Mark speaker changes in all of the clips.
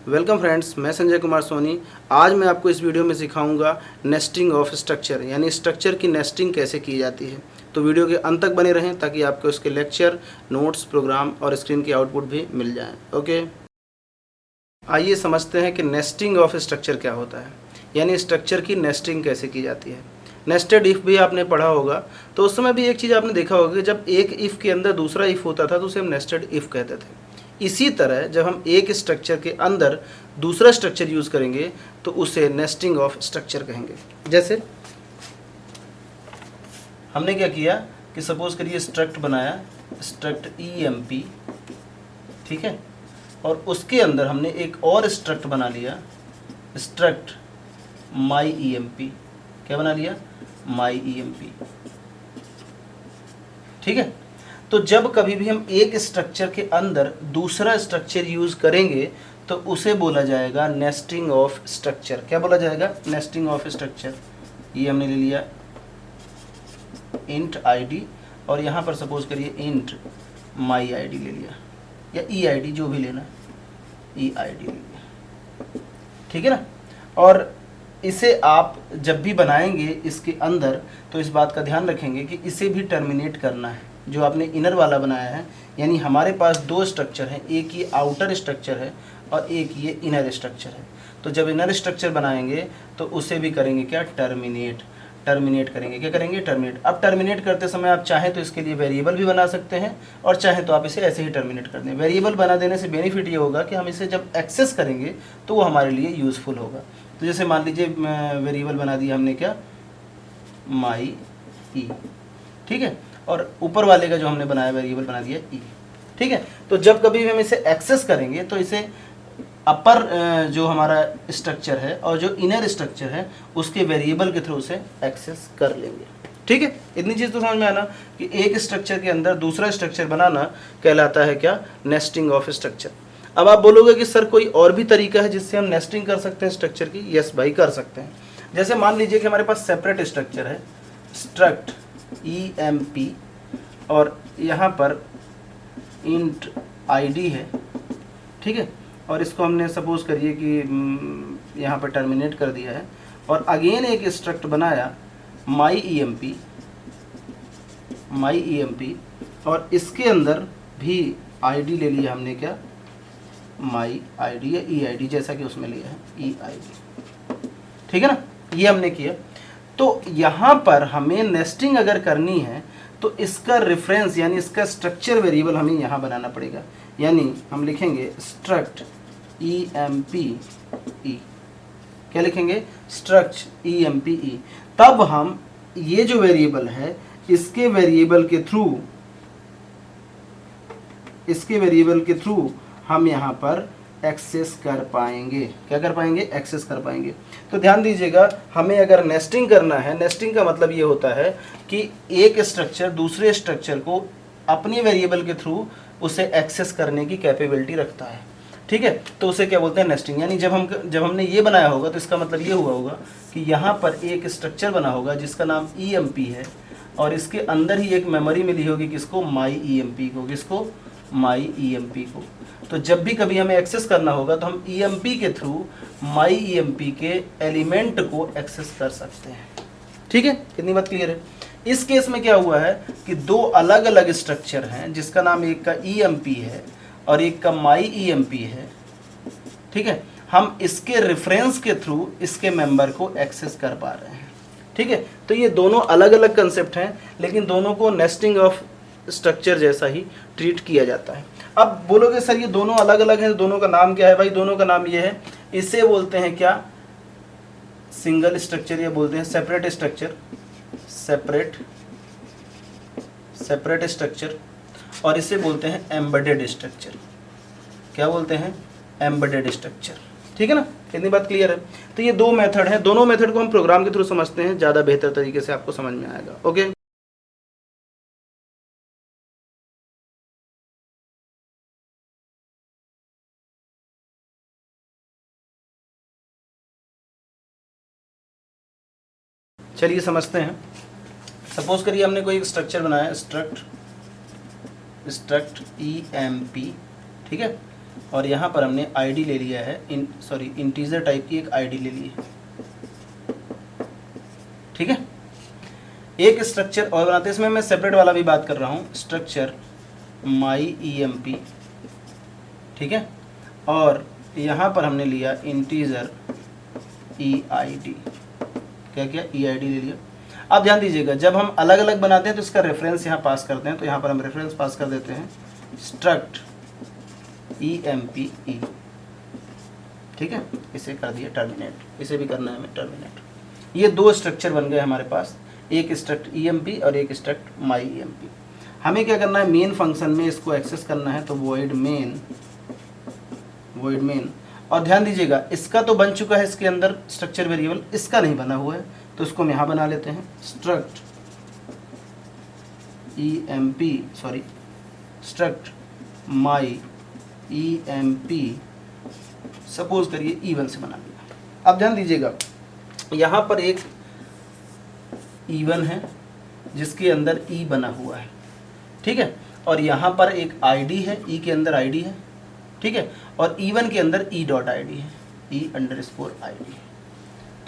Speaker 1: Welcome friends, मैं संजय कुमार सोनी। आज मैं आपको इस वीडियो में सिखाऊंगा नेस्टिंग ऑफ स्ट्रक्चर, यानी स्ट्रक्चर की नेस्टिंग कैसे की जाती है। तो वीडियो के अंत तक बने रहें ताकि आपको उसके लेक्चर, नोट्स, प्रोग्राम और स्क्रीन की आउटपुट भी मिल जाए। ओके, आइए समझते हैं कि नेस्टिंग ऑफ स्ट्रक्चर क्या होता है, यानी स्ट्रक्चर की नेस्टिंग कैसे की जाती है। नेस्टेड इफ़ भी आपने पढ़ा होगा, तो उस समय भी एक चीज़ आपने देखा होगा कि जब एक इफ़ के अंदर दूसरा इफ़ होता था तो उसे हम नेस्टेड इफ़ कहते थे। इसी तरह जब हम एक स्ट्रक्चर के अंदर दूसरा स्ट्रक्चर यूज़ करेंगे तो उसे नेस्टिंग ऑफ स्ट्रक्चर कहेंगे। जैसे हमने क्या किया कि सपोज करिए स्ट्रक्ट बनाया, स्ट्रक्ट EMP, ठीक है, और उसके अंदर हमने एक और स्ट्रक्ट बना लिया, स्ट्रक्ट माई EMP। क्या बना लिया? माई EMP, ठीक है। तो जब कभी भी हम एक स्ट्रक्चर के अंदर दूसरा स्ट्रक्चर यूज करेंगे तो उसे बोला जाएगा नेस्टिंग ऑफ स्ट्रक्चर। क्या बोला जाएगा? Nesting of structure. ये हमने ले लिया इंट ID, और यहाँ पर सपोज करिए इंट माई ID ले लिया, या EID जो भी लेना, EID ले लिया, ठीक है ना। और इसे आप जब भी बनाएंगे इसके अंदर तो इस बात का ध्यान रखेंगे कि इसे भी टर्मिनेट करना है। जो आपने इनर वाला बनाया है, यानी हमारे पास दो स्ट्रक्चर हैं, एक ये आउटर स्ट्रक्चर है और एक ये इनर स्ट्रक्चर है। तो जब इनर स्ट्रक्चर बनाएंगे तो उसे भी करेंगे क्या? टर्मिनेट करेंगे। क्या करेंगे? टर्मिनेट। अब टर्मिनेट करते समय आप चाहें तो इसके लिए वेरिएबल भी बना सकते हैं और चाहें तो आप इसे ऐसे ही टर्मिनेट कर दें। वेरिएबल बना देने से बेनिफिट ये होगा कि हम इसे जब एक्सेस करेंगे तो वो हमारे लिए यूज़फुल होगा। तो जैसे मान लीजिए वेरिएबल बना दिया हमने, क्या? माई E, ठीक है, और ऊपर वाले का जो हमने बनाया वेरिएबल बना दिया E, ठीक है। तो जब कभी भी हम इसे एक्सेस करेंगे तो इसे अपर जो हमारा स्ट्रक्चर है और जो इनर स्ट्रक्चर है उसके वेरिएबल के थ्रू से एक्सेस कर लेंगे, ठीक है। इतनी चीज़ तो समझ में आना कि एक स्ट्रक्चर के अंदर दूसरा स्ट्रक्चर बनाना कहलाता है क्या? Nesting of structure. अब आप बोलोगे कि सर कोई और भी तरीका है जिससे हम नेस्टिंग कर सकते हैं स्ट्रक्चर की? यस भाई, कर सकते हैं। जैसे मान लीजिए कि हमारे पास सेपरेट स्ट्रक्चर है, स्ट्रक्ट EMP, और यहाँ पर इंट ID है, ठीक है, और इसको हमने सपोज करिए कि यहाँ पर टर्मिनेट कर दिया है, और अगेन एक स्ट्रक्ट बनाया माई EMP, और इसके अंदर भी ID ले लिया हमने, क्या? माई ID या EID, जैसा कि उसमें लिया है EID, ठीक है ना। ये हमने किया। तो यहाँ पर हमें नेस्टिंग अगर करनी है तो इसका रेफरेंस यानी इसका स्ट्रक्चर वेरिएबल हमें यहाँ बनाना पड़ेगा, यानी हम लिखेंगे स्ट्रक्ट EMP E। क्या लिखेंगे? Struct EMP E। तब हम ये जो वेरिएबल है इसके वेरिएबल के थ्रू हम यहाँ पर एक्सेस कर पाएंगे। क्या कर पाएंगे? एक्सेस कर पाएंगे। तो ध्यान दीजिएगा, हमें अगर नेस्टिंग करना है, नेस्टिंग का मतलब ये होता है कि एक स्ट्रक्चर दूसरे स्ट्रक्चर को अपने वेरिएबल के थ्रू उसे एक्सेस करने की कैपेबिलिटी रखता है, ठीक है। तो उसे क्या बोलते हैं? नेस्टिंग। यानी जब हमने ये बनाया होगा तो इसका मतलब ये हुआ होगा कि यहाँ पर एक स्ट्रक्चर बना होगा जिसका नाम EMP है, और इसके अंदर ही एक मेमोरी मिली होगी, किसको? माई EMP को। किसको? माई EMP को। तो जब भी कभी हमें एक्सेस करना होगा तो हम EMP के थ्रू माई EMP के एलिमेंट को एक्सेस कर सकते हैं, ठीक है। कितनी बात क्लियर है? इस केस में क्या हुआ है कि दो अलग अलग स्ट्रक्चर हैं, जिसका नाम एक का EMP है और एक का माई EMP है, ठीक है। हम इसके रेफरेंस के थ्रू इसके मेंबर को एक्सेस कर पा रहे हैं, ठीक है। तो ये दोनों अलग अलग कंसेप्ट हैं, लेकिन दोनों को नेस्टिंग ऑफ स्ट्रक्चर जैसा ही ट्रीट किया जाता है। अब बोलोगे सर ये दोनों अलग अलग हैं, दोनों का नाम क्या है? भाई दोनों का नाम ये है, इसे बोलते हैं क्या? सिंगल स्ट्रक्चर, या बोलते हैं सेपरेट स्ट्रक्चर, सेपरेट स्ट्रक्चर, और इसे बोलते हैं एम्बेडेड स्ट्रक्चर। क्या बोलते हैं? एम्बेडेड स्ट्रक्चर, ठीक है ना। इतनी बात क्लियर है? तो ये दो मेथड हैं, दोनों मेथड को हम प्रोग्राम के थ्रू समझते हैं, ज़्यादा बेहतर तरीके से आपको समझ में आएगा। ओके, चलिए समझते हैं। सपोज करिए हमने कोई एक स्ट्रक्चर बनाया, स्ट्रक्ट EMP, ठीक है, और यहाँ पर हमने आईडी ले लिया है, इंटीजर टाइप की एक आईडी ले ली है। ठीक है, एक स्ट्रक्चर और बनाते हैं, इसमें मैं सेपरेट वाला भी बात कर रहा हूँ, स्ट्रक्चर माई EMP। ठीक है, और यहाँ पर हमने लिया इंटीजर EID। क्या किया, EID ले लिया। अब ध्यान दीजिएगा, जब हम अलग अलग बनाते हैं तो इसका रेफरेंस यहाँ पास करते हैं, तो यहाँ पर हम रेफरेंस पास कर देते हैं स्ट्रक्ट EMPE। ठीक है, इसे कर दिया टर्मिनेट, इसे भी करना है हमें टर्मिनेट। ये दो स्ट्रक्चर बन गए हमारे पास, एक स्ट्रक्ट EMP और एक स्ट्रक्ट माई EMP। हमें क्या करना है, मेन फंक्शन में इसको एक्सेस करना है, तो void main। और ध्यान दीजिएगा, इसका तो बन चुका है इसके अंदर स्ट्रक्चर वेरिएबल, इसका नहीं बना हुआ है, तो इसको हम यहाँ बना लेते हैं स्ट्रक्ट माई EMP। सपोज करिए E1 से बना लिया। अब ध्यान दीजिएगा, यहाँ पर एक E1 है जिसके अंदर E बना हुआ है। ठीक है, और यहाँ पर एक ID है, E के अंदर ID है। ठीक है, और E1 के अंदर E.ID है, E_ID।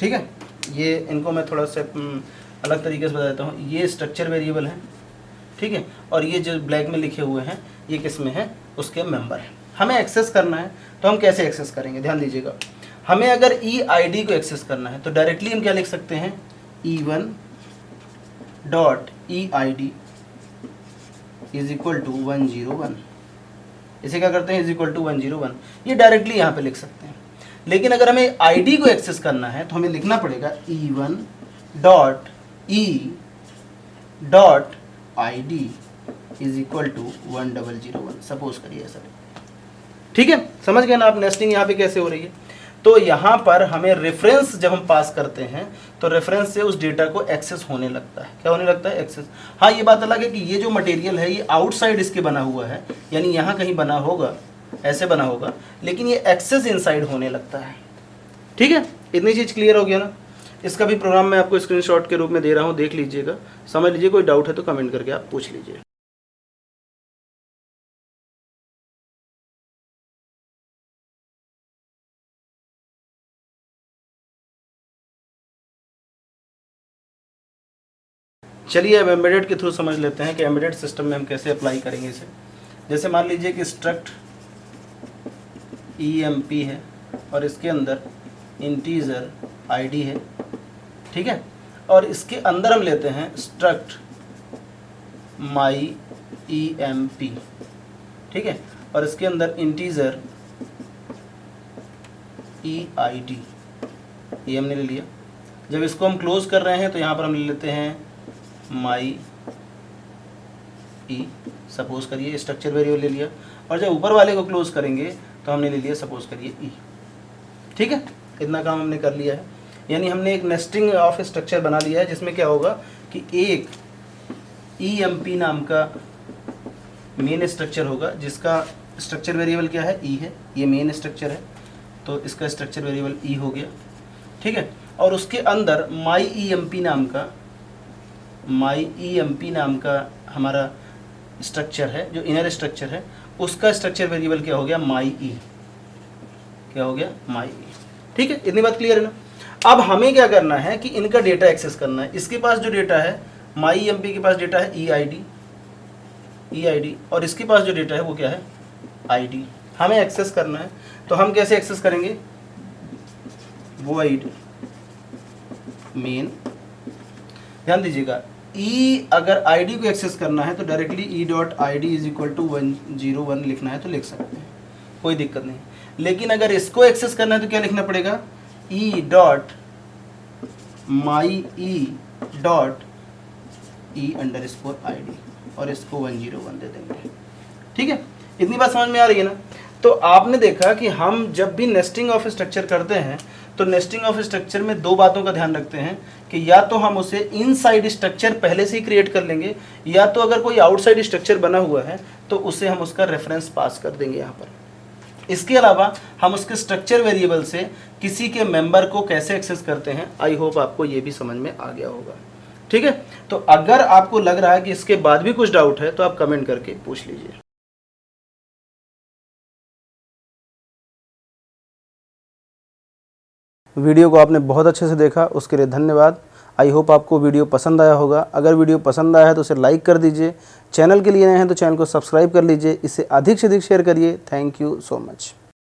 Speaker 1: ठीक है, ये इनको मैं थोड़ा सा अलग तरीके से बता देता हूँ। ये स्ट्रक्चर वेरिएबल है। ठीक है, और ये जो ब्लैक में लिखे हुए हैं ये किस में है, उसके मेंबर है। हमें एक्सेस करना है, तो हम कैसे एक्सेस करेंगे, ध्यान दीजिएगा। हमें अगर EID को एक्सेस करना है तो डायरेक्टली हम क्या लिख सकते हैं, E1.EID इज इक्वल टू 101। इसे क्या करते हैं, इज इक्वल टू 101, ये डायरेक्टली यहाँ पे लिख सकते हैं। लेकिन अगर हमें ID को एक्सेस करना है तो हमें लिखना पड़ेगा E1.E.ID is equal to 1001। Suppose करिए ऐसा। ठीक है, समझ गए ना आप नेस्टिंग यहाँ पे कैसे हो रही है। तो यहाँ पर हमें रेफरेंस जब हम पास करते हैं तो रेफरेंस से उस डेटा को एक्सेस होने लगता है। क्या होने लगता है, एक्सेस। हाँ, ये बात अलग है कि ये जो मटेरियल है ये आउटसाइड इसके बना हुआ है, यानी यहाँ कहीं बना होगा, ऐसे बना होगा, लेकिन ये एक्सेस इनसाइड होने लगता है। ठीक है, इतनी चीज़ क्लियर हो गया ना। इसका भी प्रोग्राम मैं आपको स्क्रीनशॉट के रूप में दे रहा हूँ, देख लीजिएगा, समझ लीजिए। कोई डाउट है तो कमेंट करके आप पूछ लीजिए। चलिए अब एम्बेडेड के थ्रू समझ लेते हैं कि एम्बेडेड सिस्टम में हम कैसे अप्लाई करेंगे इसे। जैसे मान लीजिए कि स्ट्रक्ट EMP है और इसके अंदर इंटीजर ID है। ठीक है, और इसके अंदर हम लेते हैं स्ट्रक्ट माई EMP। ठीक है, और इसके अंदर इंटीजर EID, ये हमने ले लिया। जब इसको हम क्लोज कर रहे हैं तो यहाँ पर हम ले लेते हैं माई E। सपोज करिए स्ट्रक्चर वेरिएबल ले लिया, और जब ऊपर वाले को क्लोज करेंगे तो हमने ले लिया सपोज करिए E। ठीक है, इतना काम हमने कर लिया है, यानी हमने एक नेस्टिंग ऑफ स्ट्रक्चर बना लिया है जिसमें क्या होगा कि एक EMP नाम का मेन स्ट्रक्चर होगा जिसका स्ट्रक्चर वेरिएबल क्या है, E है। ये मेन स्ट्रक्चर है तो इसका स्ट्रक्चर वेरिएबल E हो गया। ठीक है, और उसके अंदर माई EMP नाम का हमारा स्ट्रक्चर है, जो इनर स्ट्रक्चर है, उसका स्ट्रक्चर वेरिएबल क्या हो गया, माई E। क्या हो गया, माई E। ठीक है, इतनी बात क्लियर है ना। अब हमें क्या करना है कि इनका डेटा एक्सेस करना है। इसके पास जो डेटा है, माई EMP के पास डेटा है EID, और इसके पास जो डेटा है वो क्या है, ID। हमें एक्सेस करना है, तो हम कैसे एक्सेस करेंगे, void main। ध्यान दीजिएगा, अगर ID को एक्सेस करना है तो directly E.ID is equal to 101 लिखना है तो लिख सकते हैं, कोई दिक्कत नहीं। लेकिन अगर इसको एक्सेस करना है तो क्या लिखना पड़ेगा, E.my_E_ID, और इसको 101 दे देंगे। ठीक है, इतनी बात समझ में आ रही है ना। तो आपने देखा कि हम जब भी नेस्टिंग ऑफ स्ट्रक्चर करते हैं तो नेस्टिंग ऑफ स्ट्रक्चर में दो बातों का ध्यान रखते हैं कि या तो हम उसे इनसाइड स्ट्रक्चर पहले से ही क्रिएट कर लेंगे, या तो अगर कोई आउटसाइड स्ट्रक्चर बना हुआ है तो उसे हम उसका रेफरेंस पास कर देंगे यहाँ पर। इसके अलावा हम उसके स्ट्रक्चर वेरिएबल से किसी के मेंबर को कैसे एक्सेस करते हैं, आई होप आपको ये भी समझ में आ गया होगा। ठीक है, तो अगर आपको लग रहा है कि इसके बाद भी कुछ डाउट है तो आप कमेंट करके पूछ लीजिए। वीडियो को आपने बहुत अच्छे से देखा, उसके लिए धन्यवाद। आई होप आपको वीडियो पसंद आया होगा। अगर वीडियो पसंद आया है तो उसे लाइक कर दीजिए। चैनल के लिए नए हैं तो चैनल को सब्सक्राइब कर लीजिए। इसे अधिक से अधिक शेयर करिए। Thank you so much.